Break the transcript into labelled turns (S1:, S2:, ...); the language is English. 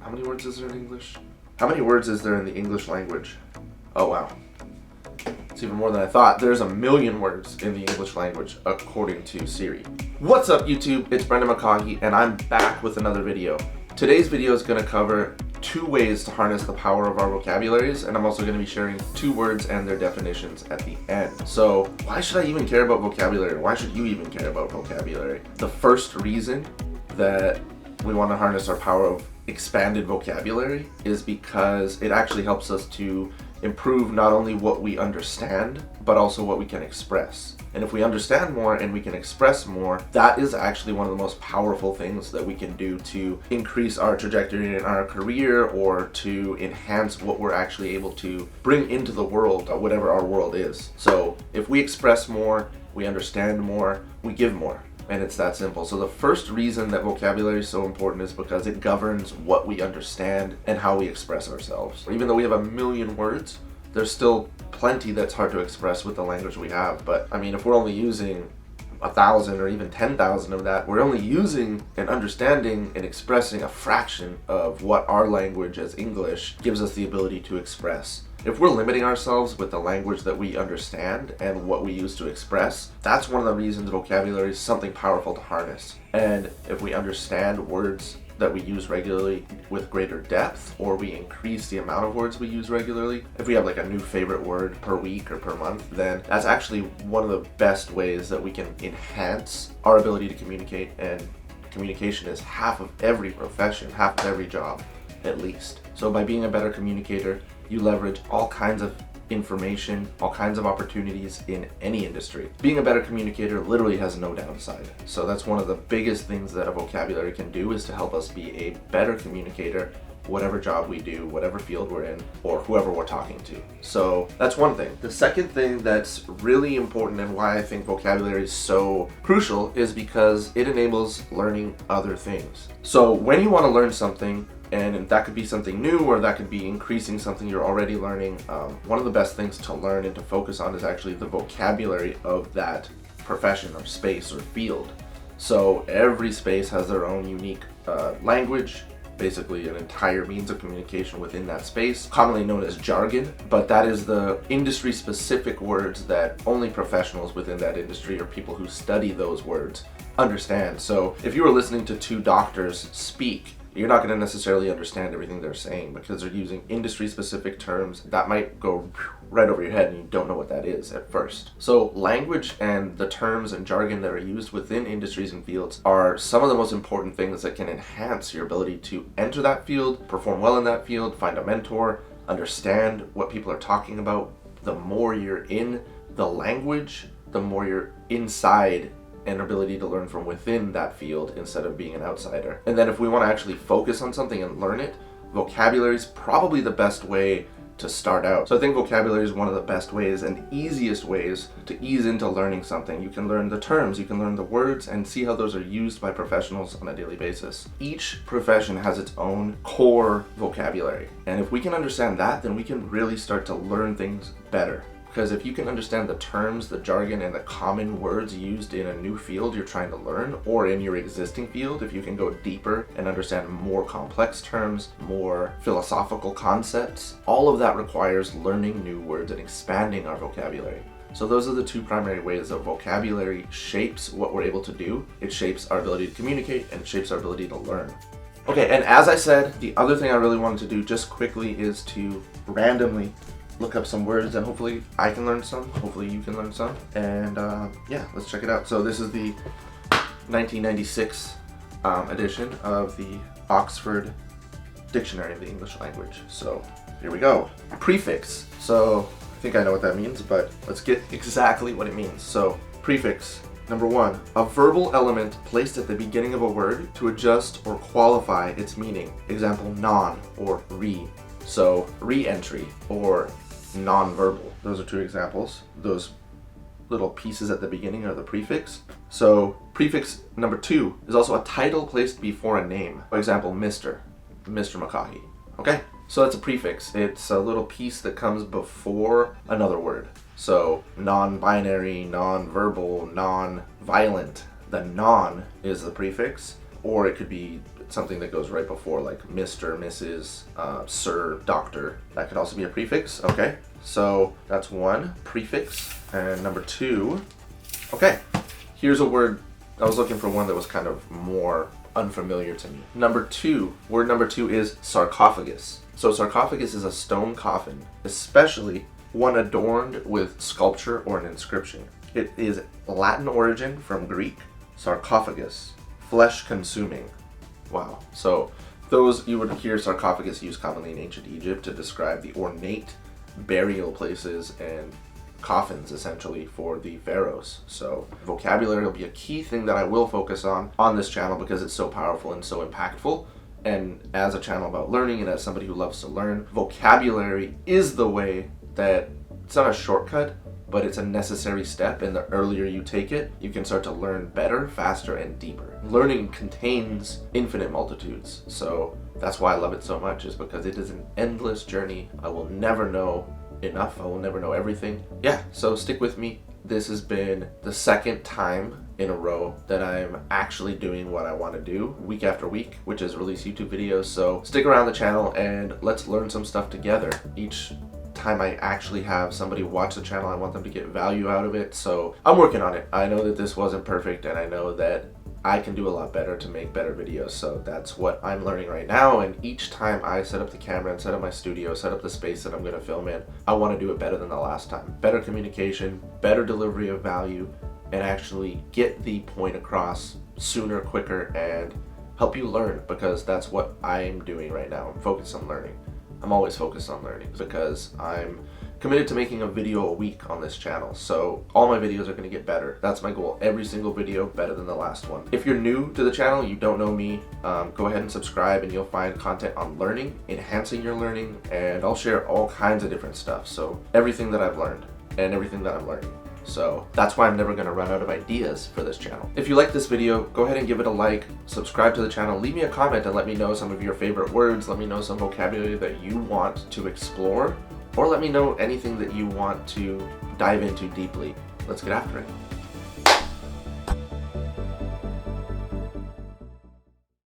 S1: How many words is there in English? How many words is there in the English language? Oh wow. It's even more than I thought. There's 1 million words in the English language according to Siri. What's up YouTube? It's Brendan McCaughey and I'm back with another video. Today's video is going to cover 2 ways to harness the power of our vocabularies, and I'm also going to be sharing 2 words and their definitions at the end. So why should I even care about vocabulary? Why should you even care about vocabulary? The first reason that we want to harness our power of expanded vocabulary is because it actually helps us to improve not only what we understand, but also what we can express. And if we understand more and we can express more, that is actually one of the most powerful things that we can do to increase our trajectory in our career or to enhance what we're actually able to bring into the world, whatever our world is. So if we express more, we understand more, we give more. And it's that simple. So the first reason that vocabulary is so important is because it governs what we understand and how we express ourselves. Even though we have 1 million words, there's still plenty that's hard to express with the language we have. But I mean, if we're only using 1,000 or even 10,000 of that, we're only using and understanding and expressing a fraction of what our language as English gives us the ability to express. If we're limiting ourselves with the language that we understand and what we use to express, that's one of the reasons vocabulary is something powerful to harness. And if we understand words that we use regularly with greater depth, or we increase the amount of words we use regularly, if we have like a new favorite word per week or per month, then that's actually one of the best ways that we can enhance our ability to communicate. And communication is half of every profession, half of every job, at least. So by being a better communicator, you leverage all kinds of information, all kinds of opportunities in any industry. Being a better communicator literally has no downside. So that's one of the biggest things that a vocabulary can do, is to help us be a better communicator, whatever job we do, whatever field we're in, or whoever we're talking to. So that's one thing. The second thing that's really important and why I think vocabulary is so crucial is because it enables learning other things. So when you want to learn something, and that could be something new or that could be increasing something you're already learning, one of the best things to learn and to focus on is actually the vocabulary of that profession or space or field. So every space has their own unique language, basically an entire means of communication within that space, commonly known as jargon, but that is the industry specific words that only professionals within that industry or people who study those words understand. So if you were listening to 2 doctors speak, you're not going to necessarily understand everything they're saying because they're using industry-specific terms that might go right over your head and you don't know what that is at first. So language and the terms and jargon that are used within industries and fields are some of the most important things that can enhance your ability to enter that field, perform well in that field, find a mentor, understand what people are talking about. The more you're in the language, the more you're inside and ability to learn from within that field instead of being an outsider. And then if we want to actually focus on something and learn it, vocabulary is probably the best way to start out. So I think vocabulary is one of the best ways and easiest ways to ease into learning something. You can learn the terms, you can learn the words, and see how those are used by professionals on a daily basis. Each profession has its own core vocabulary. And if we can understand that, then we can really start to learn things better. Because if you can understand the terms, the jargon, and the common words used in a new field you're trying to learn, or in your existing field, if you can go deeper and understand more complex terms, more philosophical concepts, all of that requires learning new words and expanding our vocabulary. So those are the 2 primary ways that vocabulary shapes what we're able to do. It shapes our ability to communicate and it shapes our ability to learn. Okay, and as I said, the other thing I really wanted to do just quickly is to randomly look up some words, and hopefully I can learn some, hopefully you can learn some, and yeah, let's check it out. So this is the 1996 edition of the Oxford Dictionary of the English Language. So here we go. Prefix. So I think I know what that means, but let's get exactly what it means. So prefix. Number 1, a verbal element placed at the beginning of a word to adjust or qualify its meaning. Example, non or re. So re-entry or non-verbal. Those are 2 examples. Those little pieces at the beginning are the prefix. So prefix number 2 is also a title placed before a name. For example, Mr. McCaughey. Okay, so that's a prefix. It's a little piece that comes before another word. So non-binary, non-verbal, non-violent. The non is the prefix, or it could be something that goes right before, like Mr., Mrs., Sir, Doctor. That could also be a prefix. Okay, so that's one prefix. And number two, okay, here's a word. I was looking for one that was kind of more unfamiliar to me. Word number two is sarcophagus. So sarcophagus is a stone coffin, especially one adorned with sculpture or an inscription. It is Latin origin from Greek, sarcophagus, flesh consuming. Wow. So those, you would hear sarcophagus used commonly in ancient Egypt to describe the ornate burial places and coffins, essentially, for the pharaohs. So vocabulary will be a key thing that I will focus on this channel because it's so powerful and so impactful. And as a channel about learning and as somebody who loves to learn, vocabulary is the way that, it's not a shortcut, but it's a necessary step, and the earlier you take it, you can start to learn better, faster, and deeper. Learning contains infinite multitudes, so that's why I love it so much, is because it is an endless journey. I will never know enough. I will never know everything. Yeah, so stick with me. This has been the second time in a row that I'm actually doing what I want to do week after week, which is release YouTube videos. So stick around the channel and let's learn some stuff together. Each time I actually have somebody watch the channel, I want them to get value out of it. So I'm working on it. I know that this wasn't perfect, and I know that I can do a lot better to make better videos. So that's what I'm learning right now. And each time I set up the camera and set up my studio, set up the space that I'm going to film in, I want to do it better than the last time. Better communication, better delivery of value, and actually get the point across sooner, quicker, and help you learn, because that's what I'm doing right now. I'm focused on learning. I'm always focused on learning because I'm committed to making a video a week on this channel. So all my videos are going to get better. That's my goal. Every single video better than the last one. If you're new to the channel, you don't know me, go ahead and subscribe, and you'll find content on learning, enhancing your learning, and I'll share all kinds of different stuff. So everything that I've learned and everything that I'm learning. So that's why I'm never going to run out of ideas for this channel. If you like this video, go ahead and give it a like, subscribe to the channel, leave me a comment and let me know some of your favorite words, let me know some vocabulary that you want to explore, or let me know anything that you want to dive into deeply. Let's get after it.